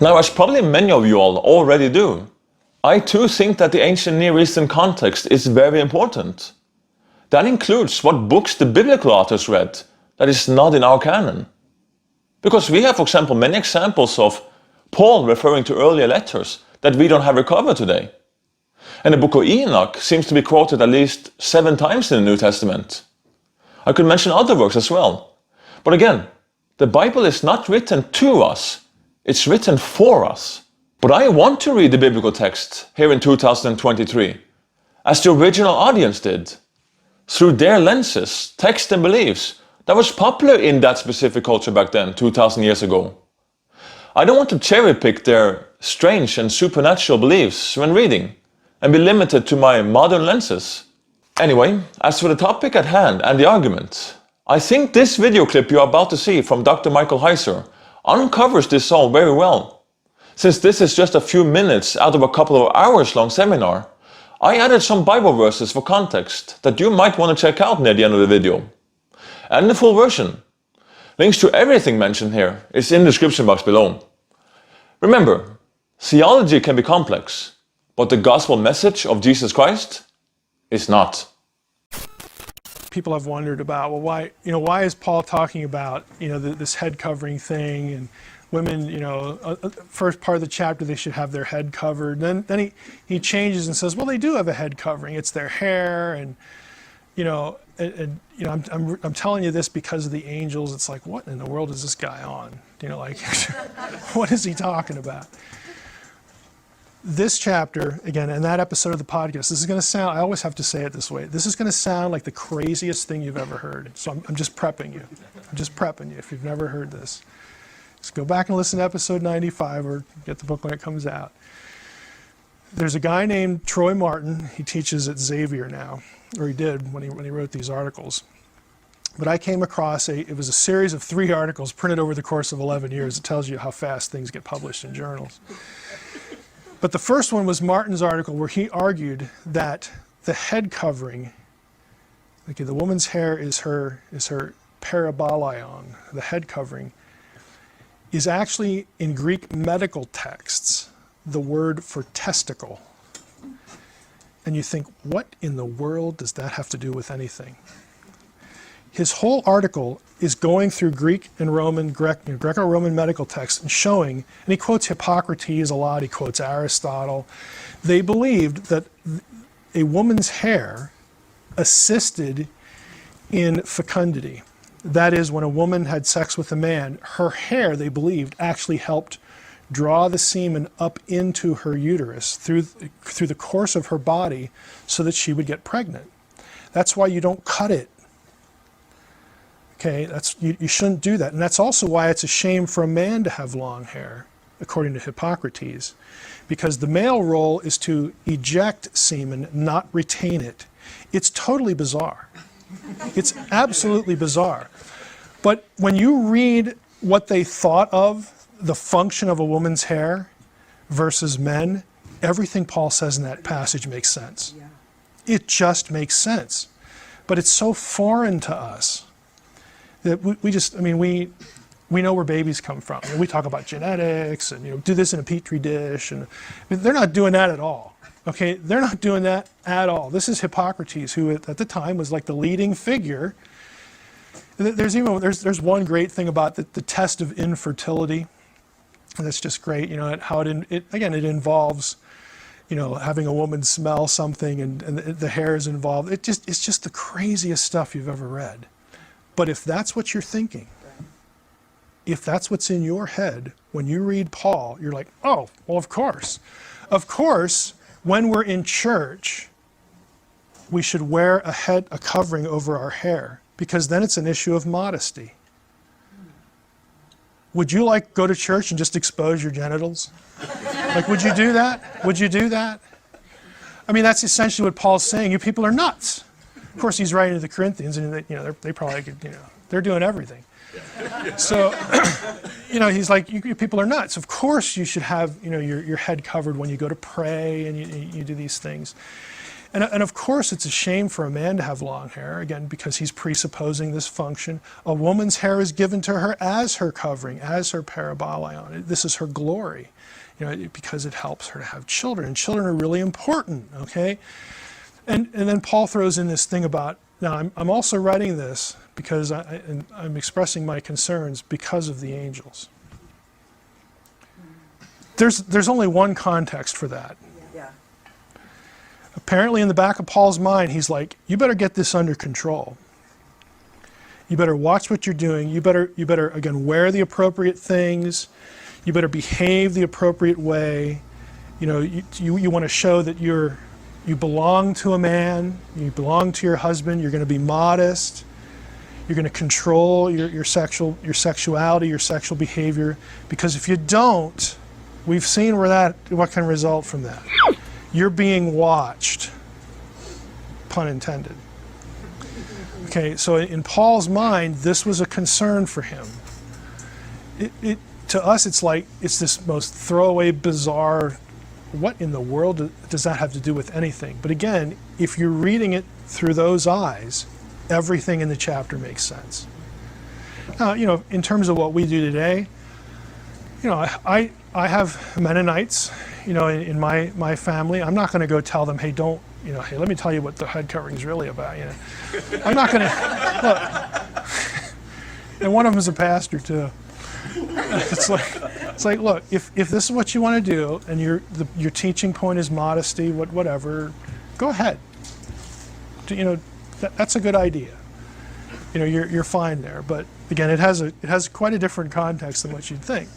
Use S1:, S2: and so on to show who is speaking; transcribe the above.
S1: Now, as probably many of you all already do, I too think that the ancient Near Eastern context is very important. That includes what books the biblical authors read that is not in our canon. Because we have, for example, many examples of Paul referring to earlier letters that we don't have recovered today. And the book of Enoch seems to be quoted at least 7 times in the New Testament. I could mention other works as well. But again, the Bible is not written to us, it's written for us. But I want to read the biblical text here in 2023, as the original audience did, through their lenses, text and beliefs that was popular in that specific culture back then, 2,000 years ago. I don't want to cherry pick their strange and supernatural beliefs when reading, and be limited to my modern lenses. Anyway, as for the topic at hand and the argument, I think this video clip you are about to see from Dr. Michael Heiser uncovers this all very well. Since this is just a few minutes out of a couple of hours long seminar, I added some Bible verses for context that you might want to check out near the end of the video. And the full version. Links to everything mentioned here is in the description box below. Remember, theology can be complex, but the gospel message of Jesus Christ is not.
S2: People have wondered about, well, why is Paul talking about, this head covering thing, and women, first part of the chapter they should have their head covered. Then he changes and says, well, they do have a head covering. It's their hair, and I'm telling you this because of the angels. It's like, what in the world is this guy on? What is he talking about? This chapter, again, in that episode of the podcast, this is going to sound, I always have to say it this way, this is going to sound like the craziest thing you've ever heard. So I'm just prepping you. I'm just prepping you if you've never heard this. Just go back and listen to episode 95 or get the book when it comes out. There's a guy named Troy Martin. He teaches at Xavier now, or he did when he wrote these articles. But I came across it was a series of 3 articles printed over the course of 11 years. It tells you how fast things get published in journals. But the first one was Martin's article where he argued that the head covering, the woman's hair is her parabolaion, the head covering, is actually in Greek medical texts the word for testicle. And you think, what in the world does that have to do with anything? His whole article is going through Greek and Roman, Greco-Roman medical texts and showing, and he quotes Hippocrates a lot, he quotes Aristotle. They believed that a woman's hair assisted in fecundity. That is, when a woman had sex with a man, her hair, they believed, actually helped draw the semen up into her uterus through the course of her body so that she would get pregnant. That's why you don't cut it. Okay, you shouldn't do that. And that's also why it's a shame for a man to have long hair, according to Hippocrates, because the male role is to eject semen, not retain it. It's totally bizarre. It's absolutely bizarre. But when you read what they thought of the function of a woman's hair versus men, everything Paul says in that passage makes sense. Yeah. It just makes sense. But it's so foreign to us that we know where babies come from. We talk about genetics and do this in a petri dish, and they're not doing that at all. Okay, they're not doing that at all. This is Hippocrates, who at the time was like the leading figure. There's one great thing about the test of infertility, and that's just great. How it involves having a woman smell something, and the hair is involved. It's just the craziest stuff you've ever read. But if that's what you're thinking, if that's what's in your head when you read Paul, you're like, oh, well, of course. Of course, when we're in church, we should wear a covering over our hair, because then it's an issue of modesty. Would you go to church and just expose your genitals? Would you do that? Would you do that? I mean, that's essentially what Paul's saying. You people are nuts. Of course, he's writing to the Corinthians, and they probably could, they're doing everything. So, he's like, you people are nuts. Of course, you should have, your head covered when you go to pray and you do these things. And of course, it's a shame for a man to have long hair, again, because he's presupposing this function. A woman's hair is given to her as her covering, as her parabolaion. This is her glory, because it helps her to have children. And children are really important, okay? And then Paul throws in this thing about, now I'm also writing this because I'm expressing my concerns because of the angels. There's only one context for that.
S3: Yeah.
S2: Apparently in the back of Paul's mind, he's like, you better get this under control. You better watch what you're doing. You better again, wear the appropriate things. You better behave the appropriate way. You want to show that you belong to a man. You belong to your husband. You're going to be modest. You're going to control your sexuality, your sexual behavior. Because if you don't, we've seen what can result from that. You're being watched, pun intended. Okay, so in Paul's mind, this was a concern for him. To us, it's this most throwaway, bizarre, what in the world does that have to do with anything? But again, if you're reading it through those eyes, everything in the chapter makes sense. Now, in terms of what we do today, I have Mennonites, in my family. I'm not going to go tell them, hey, hey, let me tell you what the head covering is really about. I'm not going to, look. And one of them is a pastor too. It's like, look, if this is what you want to do, and your teaching point is modesty, whatever, go ahead. That's a good idea. You're fine there. But again, it has quite a different context than what you'd think.